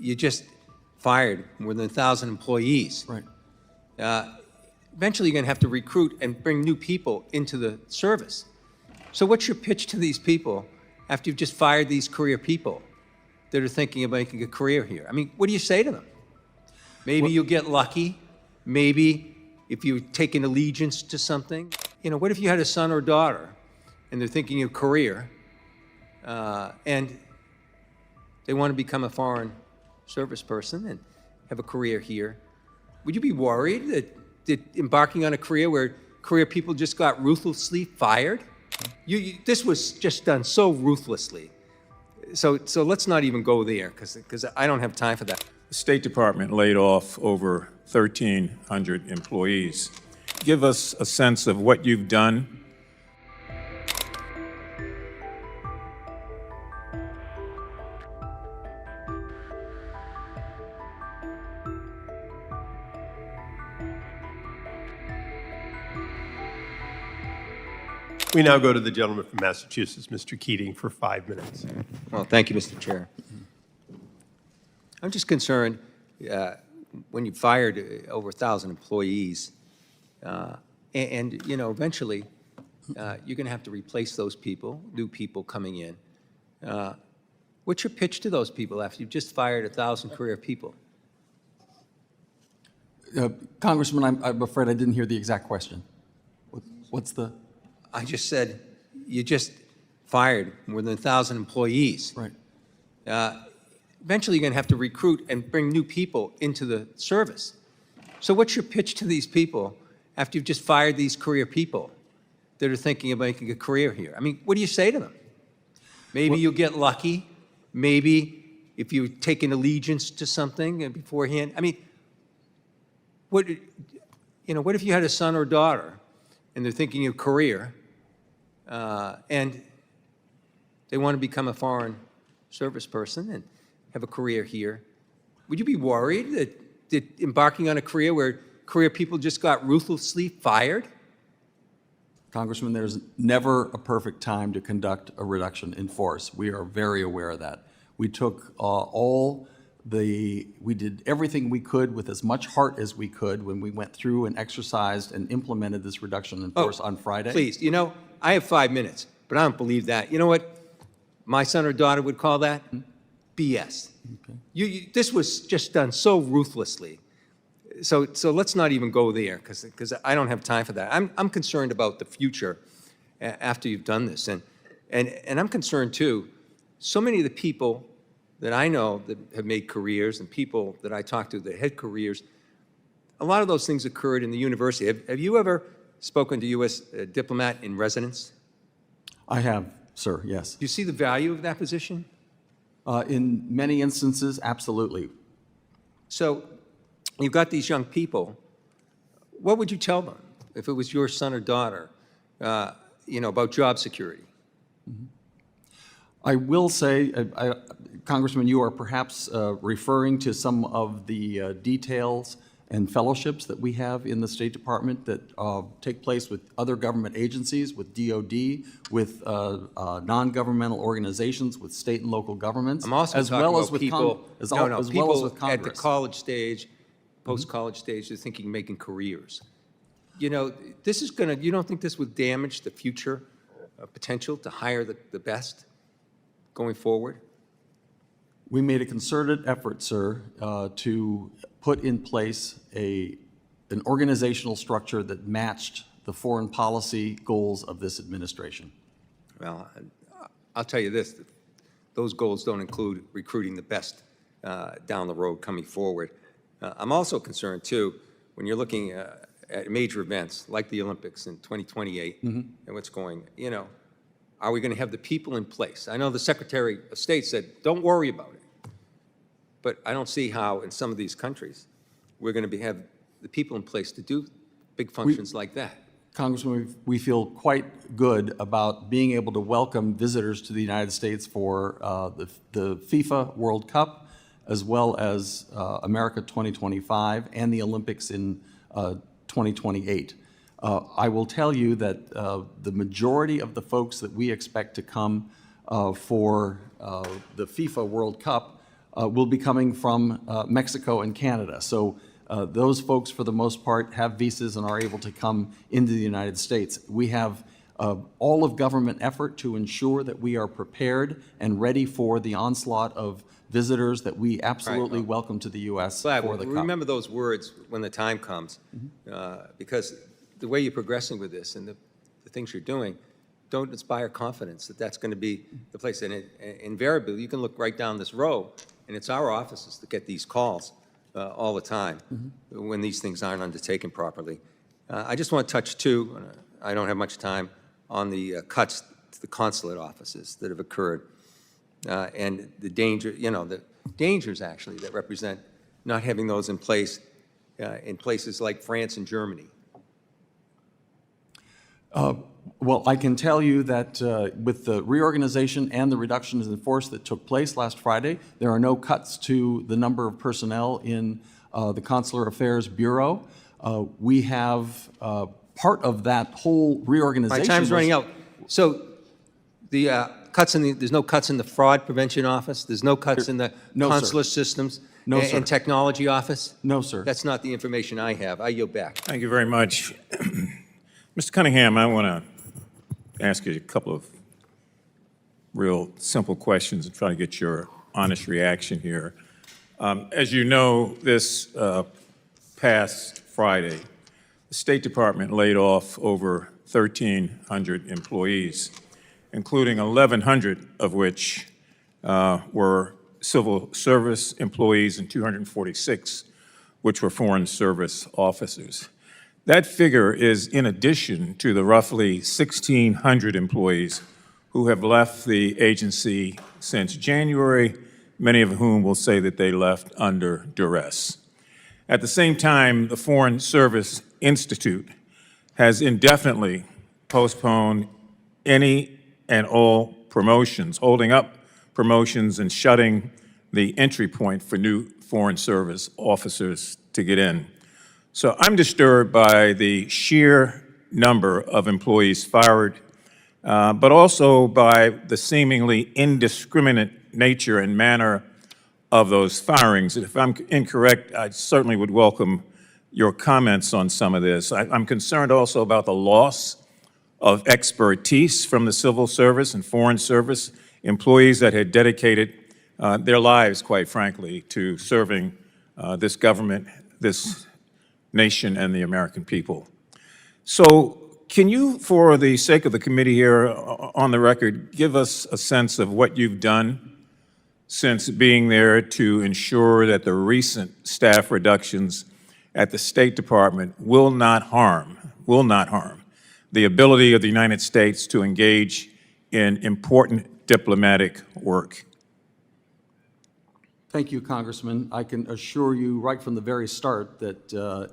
you just fired more than 1,000 employees. Right. Eventually, you're going to have to recruit and bring new people into the service. So what's your pitch to these people after you've just fired these career people that are thinking of making a career here? I mean, what do you say to them? Maybe you'll get lucky. Maybe if you take an allegiance to something. You know, what if you had a son or daughter and they're thinking of career and they want to become a foreign service person and have a career here? Would you be worried that embarking on a career where career people just got ruthlessly fired? This was just done so ruthlessly. So let's not even go there, because I don't have time for that. The State Department laid off over 1,300 employees. Give us a sense of what you've done. We now go to the gentleman from Massachusetts, Mr. Keating, for 5 minutes. Well, thank you, Mr. Chair. I'm just concerned when you fired over 1,000 employees, and you know, eventually you're going to have to replace those people, new people coming in. What's your pitch to those people after you've just fired 1,000 career people? Congressman, I'm afraid I didn't hear the exact question. What's the? I just said you just fired more than 1,000 employees. Right. Eventually, you're going to have to recruit and bring new people into the service. So what's your pitch to these people after you've just fired these career people that are thinking of making a career here? I mean, what do you say to them? Maybe you'll get lucky. Maybe if you take an allegiance to something and beforehand. I mean, what if you had a son or daughter and they're thinking of career and they want to become a foreign service person and have a career here? Would you be worried that embarking on a career where career people just got ruthlessly fired? Congressman, there's never a perfect time to conduct a reduction in force. We are very aware of that. We took we did everything we could with as much heart as we could when we went through and exercised and implemented this reduction in force on Friday. Please, you know, I have 5 minutes, but I don't believe that. You know what my son or daughter would call that? BS. Okay. This was just done so ruthlessly. So let's not even go there, because I don't have time for that. I'm concerned about the future after you've done this, and I'm concerned too. So many of the people that I know that have made careers and people that I talk to that had careers, a lot of those things occurred in the university. Have you ever spoken to U.S. diplomat in residence? I have, sir, yes. Do you see the value of that position? In many instances, absolutely. So you've got these young people. What would you tell them if it was your son or daughter, about job security? Mm-hmm. I will say, Congressman, you are perhaps referring to some of the details and fellowships that we have in the State Department that take place with other government agencies, with DOD, with non-governmental organizations, with state and local governments, I'm also as talking well about as with people, people with Congress. At the college stage, post-college stage, they're thinking of making careers. You know, this is going to, you don't think this would damage the future potential to hire the best going forward? We made a concerted effort, sir, to put in place an organizational structure that matched the foreign policy goals of this administration. Well, I'll tell you this, those goals don't include recruiting the best down the road coming forward. I'm also concerned, too, when you're looking at major events like the Olympics in 2028 and what's going, are we going to have the people in place? I know the Secretary of State said, don't worry about it. But I don't see how in some of these countries we're going to have the people in place to do big functions like that. Congressman, we feel quite good about being able to welcome visitors to the United States for the FIFA World Cup, as well as America 2025 and the Olympics in 2028. I will tell you that the majority of the folks that we expect to come for the FIFA World Cup will be coming from Mexico and Canada. So those folks, for the most part, have visas and are able to come into the United States. We have all of government effort to ensure that we are prepared and ready for the onslaught of visitors that we absolutely welcome to the U.S. Glad, for the cup. remember those words when the time comes, because the way you're progressing with this and the things you're doing don't inspire confidence that that's going to be the place. And invariably, you can look right down this row, and it's our offices that get these calls all the time when these things aren't undertaken properly. I just want to touch, too, I don't have much time, on the cuts to the consulate offices that have occurred. And the danger, the dangers actually that represent not having those in place in places like France and Germany. Well, I can tell you that with the reorganization and the reductions in force that took place last Friday, there are no cuts to the number of personnel in the Consular Affairs Bureau. We have part of that whole reorganization. My time's running out. So the cuts in there's no cuts in the fraud prevention office? There's no cuts in the No, sir. consular systems No, sir. and technology office? No, sir. That's not the information I have. I yield back. Thank you very much. Mr. Cunningham, I want to ask you a couple of real simple questions and try to get your honest reaction here. As you know, this past Friday, the State Department laid off over 1,300 employees, including 1,100 of which were civil service employees and 246 which were foreign service officers. That figure is in addition to the roughly 1,600 employees who have left the agency since January, many of whom will say that they left under duress. At the same time, the Foreign Service Institute has indefinitely postponed any and all promotions, holding up promotions and shutting the entry point for new Foreign Service officers to get in. So I'm disturbed by the sheer number of employees fired, but also by the seemingly indiscriminate nature and manner of those firings. If I'm incorrect, I certainly would welcome your comments on some of this. I'm concerned also about the loss of expertise from the civil service and foreign service employees that had dedicated their lives, quite frankly, to serving this government, this nation, and the American people. So can you, for the sake of the committee here on the record, give us a sense of what you've done since being there to ensure that the recent staff reductions at the State Department will not harm the ability of the United States to engage in important diplomatic work? Thank you, Congressman. I can assure you right from the very start that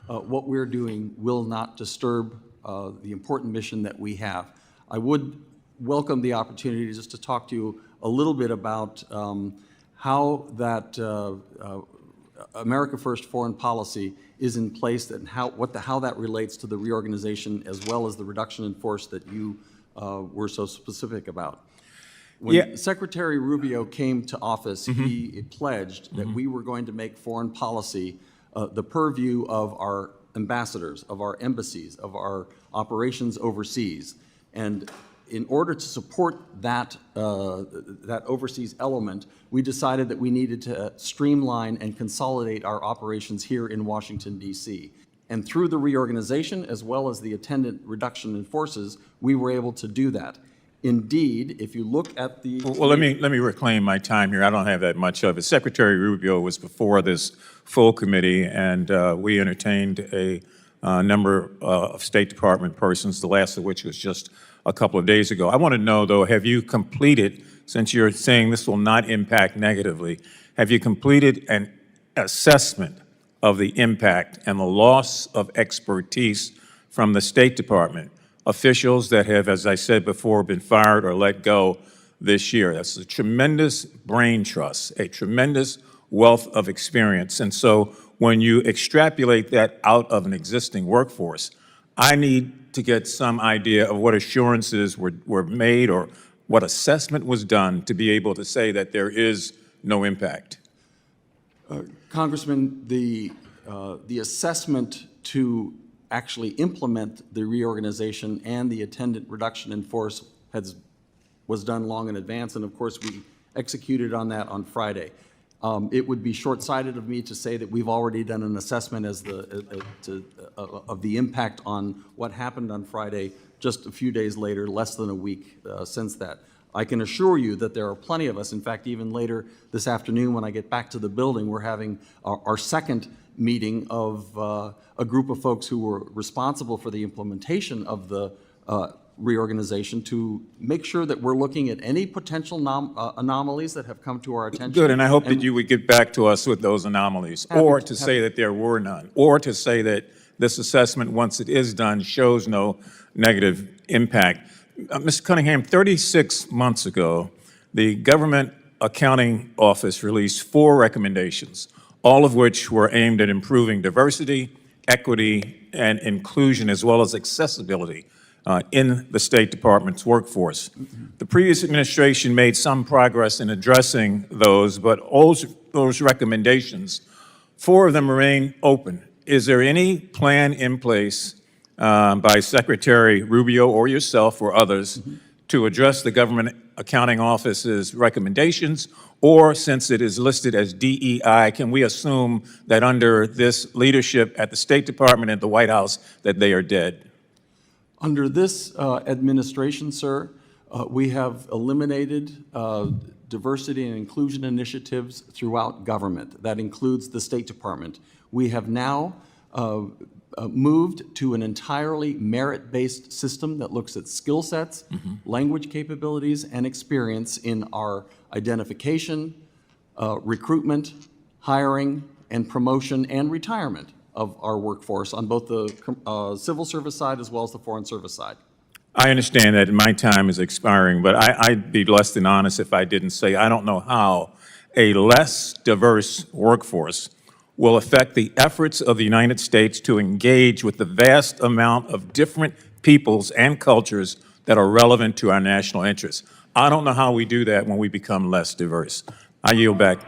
what we're doing will not disturb the important mission that we have. I would welcome the opportunity just to talk to you a little bit about how that America First foreign policy is in place and how that relates to the reorganization as well as the reduction in force that you were so specific about. When Secretary Rubio came to office, he pledged that we were going to make foreign policy the purview of our ambassadors, of our embassies, of our operations overseas. And in order to support that, that overseas element, we decided that we needed to streamline and consolidate our operations here in Washington, D.C. And through the reorganization, as well as the attendant reduction in forces, we were able to do that. Indeed, if you look at the— Well, let me reclaim my time here. I don't have that much of it. Secretary Rubio was before this full committee, and we entertained a number of State Department persons, the last of which was just a couple of days ago. I want to know, though, have you completed, since you're saying this will not impact negatively, have you completed an assessment of the impact and the loss of expertise from the State Department, officials that have, as I said before, been fired or let go this year? That's a tremendous brain trust, a tremendous wealth of experience. And so when you extrapolate that out of an existing workforce, I need to get some idea of what assurances were made or what assessment was done to be able to say that there is no impact? Congressman, the assessment to actually implement the reorganization and the attendant reduction in force was done long in advance, and of course, we executed on that on Friday. It would be short-sighted of me to say that we've already done an assessment of the impact on what happened on Friday just a few days later, less than a week since that. I can assure you that there are plenty of us. In fact, even later this afternoon, when I get back to the building, we're having our second meeting of a group of folks who were responsible for the implementation of the reorganization to make sure that we're looking at any potential anomalies that have come to our attention. Good, and I hope that you would get back to us with those anomalies, or to say that there were none, or to say that this assessment, once it is done, shows no negative impact. Mr. Cunningham, 36 months ago, the Government Accounting Office released 4 recommendations, all of which were aimed at improving diversity, equity, and inclusion, as well as accessibility in the State Department's workforce. The previous administration made some progress in addressing those, but those recommendations, 4 of them remain open. Is there any plan in place by Secretary Rubio or yourself or others to address the Government Accounting Office's recommendations? Or since it is listed as DEI, can we assume that under this leadership at the State Department and the White House that they are dead? Under this administration, sir, we have eliminated diversity and inclusion initiatives throughout government. That includes the State Department. We have now moved to an entirely merit-based system that looks at skill sets, language capabilities, and experience in our identification, recruitment, hiring, and promotion and retirement of our workforce on both the civil service side as well as the foreign service side. I understand that my time is expiring, but I'd be less than honest if I didn't say I don't know how a less diverse workforce will affect the efforts of the United States to engage with the vast amount of different peoples and cultures that are relevant to our national interests. I don't know how we do that when we become less diverse. I yield back.